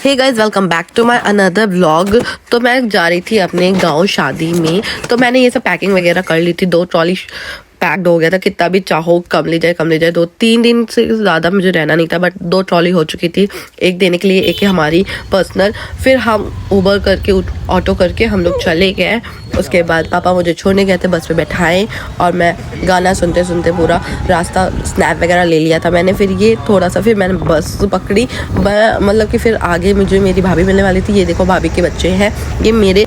Hey guys welcome back to my another vlog. तो मैं जा रही थी अपने गांव शादी में, तो मैंने ये सब पैकिंग वगैरह कर ली थी। 2 ट्रॉली पैक्ड हो गया था, कितना भी चाहो कम ले जाए। 2-3 दिन से ज़्यादा मुझे रहना नहीं था, बट 2 ट्रॉली हो चुकी थी, एक देने के लिए, एक है हमारी पर्सनल। फिर हम उबर करके ऑटो करके हम लोग चले गए। उसके बाद पापा मुझे छोड़ने गए थे, बस पे बैठाएं और मैं गाना सुनते सुनते पूरा रास्ता स्नैप वगैरह ले लिया था मैंने। फिर ये थोड़ा सा फिर मैंने बस पकड़ी, मतलब कि फिर आगे मुझे मेरी भाभी मिलने वाली थी। ये देखो भाभी के बच्चे हैं ये मेरे,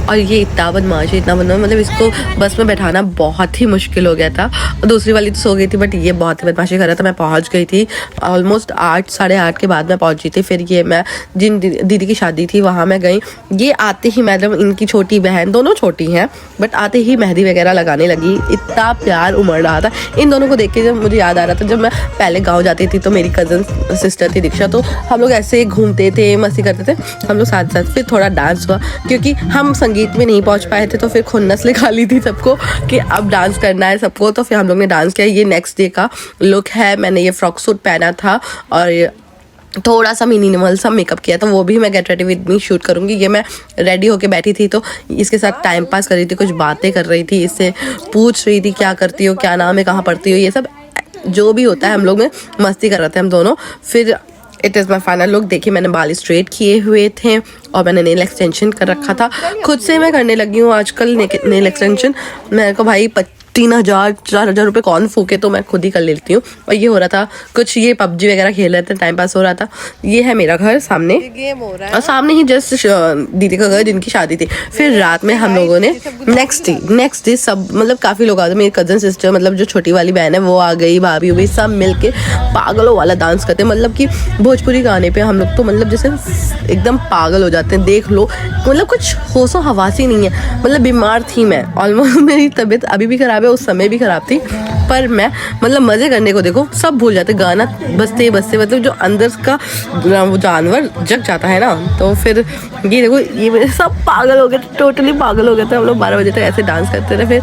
और ये इतना बदमाश है, मतलब इसको बस में बैठाना बहुत ही मुश्किल हो गया था। दूसरी वाली तो सो गई थी, बट ये बहुत ही बदमाशी कर रहा था। मैं पहुंच गई थी ऑलमोस्ट 8 साढ़े 8 के बाद मैं पहुंची थी। फिर ये मैं जिन दीदी की शादी थी वहाँ मैं गई। ये आते ही मतलब इनकी छोटी बहन, दोनों छोटी हैं, बट आते ही मेहंदी वगैरह लगाने लगी। इतना प्यार उमड़ रहा था इन दोनों को देख के। जब मुझे याद आ रहा था जब मैं पहले गाँव जाती थी तो मेरी कज़न सिस्टर थी दीक्षा, तो हम लोग ऐसे घूमते थे, मस्ती करते थे हम लोग साथ साथ। फिर थोड़ा डांस हुआ, क्योंकि हम संगीत में नहीं पहुंच पाए थे, तो फिर खुन्नस निकाली थी सबको कि अब डांस करना है सबको। तो फिर हम लोग ने डांस किया। ये नेक्स्ट डे का लुक है। मैंने ये फ्रॉक सूट पहना था और थोड़ा सा मिनिमल सा मेकअप किया था, वो भी मैं get ready with me shoot करूँगी। ये मैं रेडी होके बैठी थी, तो इसके साथ टाइम पास कर रही थी, कुछ बातें कर रही थी, इससे पूछ रही थी क्या करती हो, क्या नाम है, कहाँ पढ़ती हो, ये सब जो भी होता है हम लोग में मस्ती कर रहे थे हम दोनों। फिर it is my final look. देखिए मैंने बाल स्ट्रेट किए हुए थे और मैंने नेल एक्सटेंशन कर रखा था। खुद से मैं करने लगी हूँ आजकल नेल एक्सटेंशन। मेरे को भाई 3,000-4,000 रुपये कौन फूके, तो मैं खुद ही कर लेती हूँ। और ये हो रहा था कुछ, ये पबजी वगैरह खेल रहे थे, टाइम पास हो रहा था। ये है मेरा घर सामने, गेम हो रहा है, और सामने ही जस्ट दीदी का घर जिनकी शादी थी। फिर रात में हम लोगों ने नेक्स्ट डे सब मतलब काफ़ी लोग आ गए। मेरी कज़न सिस्टर मतलब जो छोटी वाली बहन है वो आ गई, भाभी हो गई, सब मिल के पागलों वाला डांस करते। मतलब कि भोजपुरी गाने पे हम लोग तो मतलब जैसे एकदम पागल हो जाते हैं, देख लो। मतलब कुछ होशो हवासी नहीं है। मतलब बीमार थी मैं ऑलमोस्ट, मेरी तबीयत अभी भी खराब है, उस समय भी खराब थी, पर मैं मतलब मज़े करने को देखो सब भूल जाते। गाना बजते बजते मतलब जो अंदर का वो जानवर जग जाता है ना। तो फिर ये देखो ये सब पागल हो गए, टोटली पागल हो गए थे हम लोग। 12 बजे तक ऐसे डांस करते रहे। फिर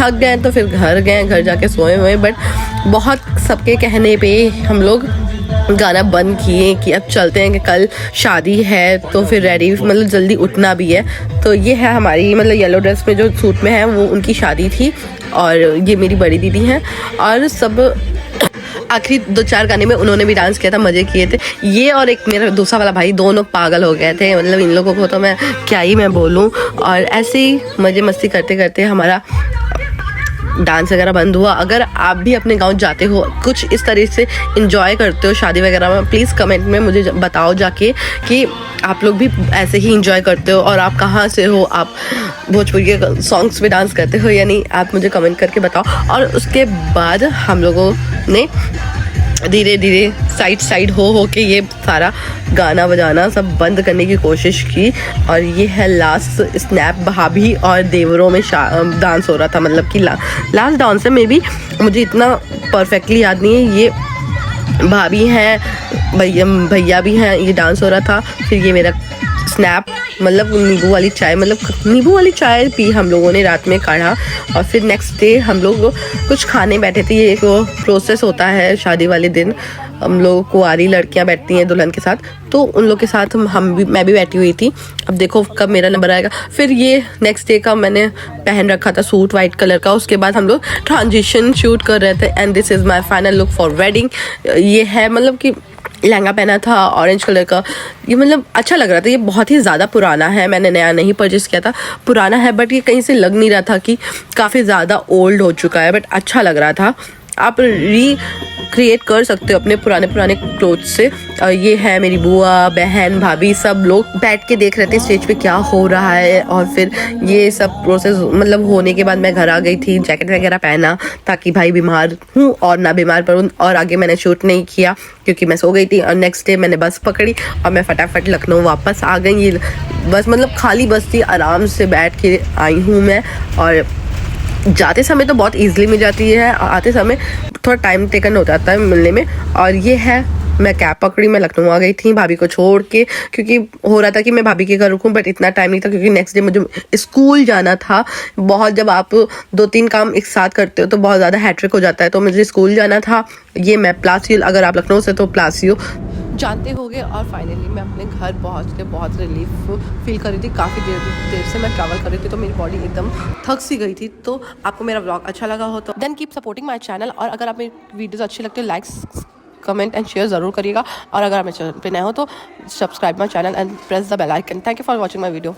थक गए तो फिर घर गए, घर जाके सोए हुए। बट बहुत सबके कहने पे हम लोग गाना बंद किए कि अब चलते हैं कि कल शादी है, तो फिर रेडी मतलब जल्दी उठना भी है। तो ये है हमारी मतलब येलो ड्रेस में जो सूट में है वो उनकी शादी थी, और ये मेरी बड़ी दीदी हैं। और सब आखिरी 2-4 गाने में उन्होंने भी डांस किया था, मज़े किए थे। ये और एक मेरा दूसरा वाला भाई, दोनों पागल हो गए थे। मतलब इन लोगों को तो मैं क्या ही मैं बोलूँ। और ऐसे ही मज़े मस्ती करते करते हमारा डांस वगैरह बंद हुआ। अगर आप भी अपने गांव जाते हो, कुछ इस तरह से इंजॉय करते हो शादी वगैरह में, प्लीज़ कमेंट में मुझे बताओ जाके कि आप लोग भी ऐसे ही इंजॉय करते हो, और आप कहाँ से हो, आप भोजपुरी के सॉन्ग्स पे डांस करते हो या नहीं, आप मुझे कमेंट करके बताओ। और उसके बाद हम लोगों ने धीरे धीरे साइड हो के ये सारा गाना बजाना सब बंद करने की कोशिश की। और ये है लास्ट स्नैप। भाभी और देवरों में डांस हो रहा था, मतलब कि लास्ट डांस है। मे बी मुझे इतना परफेक्टली याद नहीं है। ये भाभी हैं, भैया भी हैं, ये डांस हो रहा था। फिर ये मेरा स्नैप, मतलब नींबू वाली चाय पी हम लोगों ने रात में, काढ़ा। और फिर नेक्स्ट डे हम लोग कुछ खाने बैठे थे। ये एक प्रोसेस होता है शादी वाले दिन, हम लोग कुंवारी लड़कियां बैठती हैं दुल्हन के साथ, तो उन लोग के साथ मैं भी बैठी हुई थी। अब देखो कब मेरा नंबर आएगा। फिर ये नेक्स्ट डे का मैंने पहन रखा था सूट वाइट कलर का। उसके बाद हम लोग ट्रांजिशन शूट कर रहे थे, and this is my final look for wedding. ये है मतलब कि लहंगा पहना था ऑरेंज कलर का। ये मतलब अच्छा लग रहा था। ये बहुत ही ज़्यादा पुराना है, मैंने नया नहीं परचेस किया था, पुराना है, बट ये कहीं से लग नहीं रहा था कि काफ़ी ज़्यादा ओल्ड हो चुका है, बट अच्छा लग रहा था। आप रिक्रिएट कर सकते हो अपने पुराने क्लोथ से। और ये है मेरी बुआ, बहन, भाभी, सब लोग बैठ के देख रहे थे स्टेज पे क्या हो रहा है। और फिर ये सब प्रोसेस मतलब होने के बाद मैं घर आ गई थी, जैकेट वगैरह पहना ताकि भाई बीमार हूँ और ना बीमार पड़ूँ। और आगे मैंने शूट नहीं किया क्योंकि मैं सो गई थी। और नेक्स्ट डे मैंने बस पकड़ी और मैं फटाफट लखनऊ वापस आ गई। ये बस मतलब खाली बस थी, आराम से बैठ के आई हूँ मैं। और जाते समय तो बहुत ईजिली मिल जाती है, आते समय थोड़ा टाइम टेकन हो जाता है मिलने में। और ये है मैं कैब पकड़ी, मैं लखनऊ आ गई थी भाभी को छोड़ के, क्योंकि हो रहा था कि मैं भाभी के घर रुकूं, बट इतना टाइम नहीं था क्योंकि नेक्स्ट डे मुझे स्कूल जाना था। बहुत जब आप 2-3 काम एक साथ करते हो तो बहुत ज़्यादा हैट्रिक हो जाता है, तो मुझे स्कूल जाना था। ये मैं प्लासियो, अगर आप लखनऊ से तो प्लासियो जानते होगे। और फाइनली मैं अपने घर पहुंच के बहुत रिलीफ फील कर रही थी। काफ़ी देर से मैं ट्रैवल कर रही थी तो मेरी बॉडी एकदम थक सी गई थी। तो आपको मेरा व्लॉग अच्छा लगा हो तो then keep supporting my channel, और अगर आप मेरी वीडियोज़ अच्छी लगती है लाइक्स कमेंट एंड शेयर ज़रूर करिएगा, और अगर आप मेरे चैनल पे नए हो तो subscribe my channel and press the bell icon. Thank you for watching my video.